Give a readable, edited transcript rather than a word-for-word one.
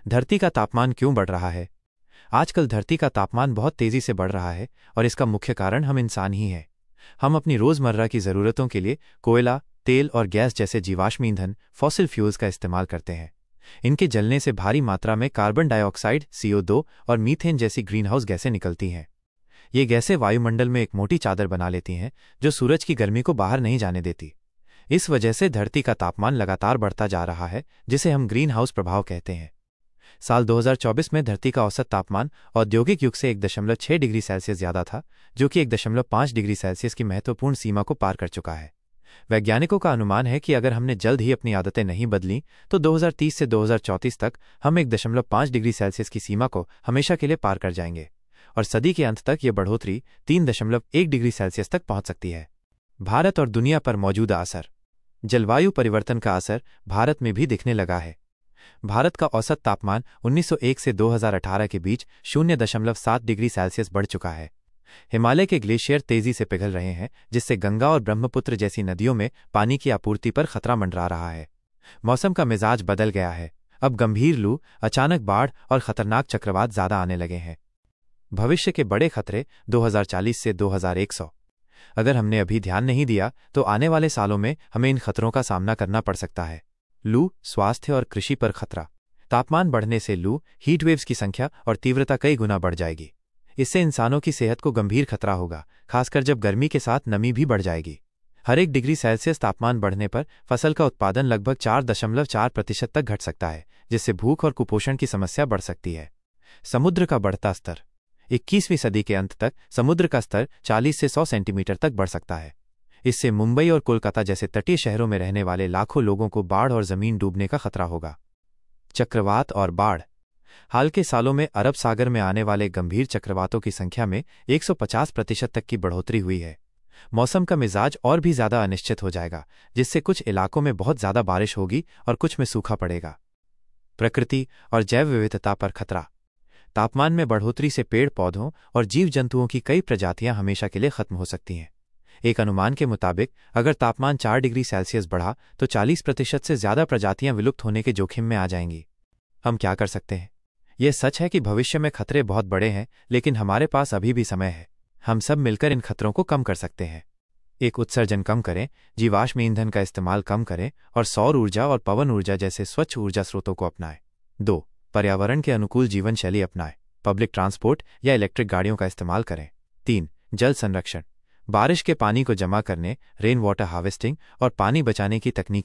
धरती का तापमान क्यों बढ़ रहा है? आजकल धरती का तापमान बहुत तेजी से बढ़ रहा है और इसका मुख्य कारण हम इंसान ही हैं। हम अपनी रोजमर्रा की जरूरतों के लिए कोयला, तेल और गैस जैसे जीवाश्म ईंधन फॉसिल फ्यूल्स का इस्तेमाल करते हैं। इनके जलने से भारी मात्रा में कार्बन डाइऑक्साइड, CO2 और मीथेन जैसी ग्रीनहाउस गैसें निकलती हैं। ये गैसें वायुमंडल में एक मोटी चादर बना लेती हैं जो सूरज की गर्मी को बाहर नहीं जाने देती। इस वजह से धरती का तापमान लगातार बढ़ता जा रहा है, जिसे हम ग्रीन हाउस प्रभाव कहते हैं। साल 2024 में धरती का औसत तापमान औद्योगिक युग से 1.6 डिग्री सेल्सियस ज़्यादा था, जो कि 1.5 डिग्री सेल्सियस की महत्वपूर्ण सीमा को पार कर चुका है। वैज्ञानिकों का अनुमान है कि अगर हमने जल्द ही अपनी आदतें नहीं बदलीं तो 2030 से 2034 तक हम 1.5 डिग्री सेल्सियस की सीमा को हमेशा के लिए पार कर जाएंगे और सदी के अंत तक ये बढ़ोतरी 3.1 डिग्री सेल्सियस तक पहुंच सकती है। भारत और दुनिया पर मौजूदा असर। जलवायु परिवर्तन का असर भारत में भी दिखने लगा है। भारत का औसत तापमान 1901 से 2018 के बीच 0.7 डिग्री सेल्सियस बढ़ चुका है। हिमालय के ग्लेशियर तेजी से पिघल रहे हैं, जिससे गंगा और ब्रह्मपुत्र जैसी नदियों में पानी की आपूर्ति पर खतरा मंडरा रहा है। मौसम का मिजाज बदल गया है। अब गंभीर लू, अचानक बाढ़ और खतरनाक चक्रवात ज्यादा आने लगे हैं। भविष्य के बड़े खतरे 2040 से 2100। अगर हमने अभी ध्यान नहीं दिया तो आने वाले सालों में हमें इन खतरों का सामना करना पड़ सकता है। लू, स्वास्थ्य और कृषि पर खतरा। तापमान बढ़ने से लू, हीटवेव्स की संख्या और तीव्रता कई गुना बढ़ जाएगी। इससे इंसानों की सेहत को गंभीर खतरा होगा, खासकर जब गर्मी के साथ नमी भी बढ़ जाएगी। हर 1 डिग्री सेल्सियस तापमान बढ़ने पर फसल का उत्पादन लगभग 4.4% तक घट सकता है, जिससे भूख और कुपोषण की समस्या बढ़ सकती है। समुद्र का बढ़ता स्तर। 21वीं सदी के अंत तक समुद्र का स्तर 40 से 100 सेंटीमीटर तक बढ़ सकता है। इससे मुंबई और कोलकाता जैसे तटीय शहरों में रहने वाले लाखों लोगों को बाढ़ और जमीन डूबने का खतरा होगा। चक्रवात और बाढ़। हाल के सालों में अरब सागर में आने वाले गंभीर चक्रवातों की संख्या में 150% तक की बढ़ोतरी हुई है। मौसम का मिजाज और भी ज्यादा अनिश्चित हो जाएगा, जिससे कुछ इलाकों में बहुत ज्यादा बारिश होगी और कुछ में सूखा पड़ेगा। प्रकृति और जैव विविधता पर खतरा। तापमान में बढ़ोतरी से पेड़ पौधों और जीव जंतुओं की कई प्रजातियां हमेशा के लिए खत्म हो सकती हैं। एक अनुमान के मुताबिक अगर तापमान 4 डिग्री सेल्सियस बढ़ा तो 40% से ज्यादा प्रजातियां विलुप्त होने के जोखिम में आ जाएंगी। हम क्या कर सकते हैं? यह सच है कि भविष्य में खतरे बहुत बड़े हैं, लेकिन हमारे पास अभी भी समय है। हम सब मिलकर इन खतरों को कम कर सकते हैं। एक, उत्सर्जन कम करें, जीवाश्म ईंधन का इस्तेमाल कम करें और सौर ऊर्जा और पवन ऊर्जा जैसे स्वच्छ ऊर्जा स्रोतों को अपनाएं। 2, पर्यावरण के अनुकूल जीवन शैली अपनाएं, पब्लिक ट्रांसपोर्ट या इलेक्ट्रिक गाड़ियों का इस्तेमाल करें। 3, जल संरक्षण। बारिश के पानी को जमा करने, रेन वाटर हार्वेस्टिंग और पानी बचाने की तकनीकें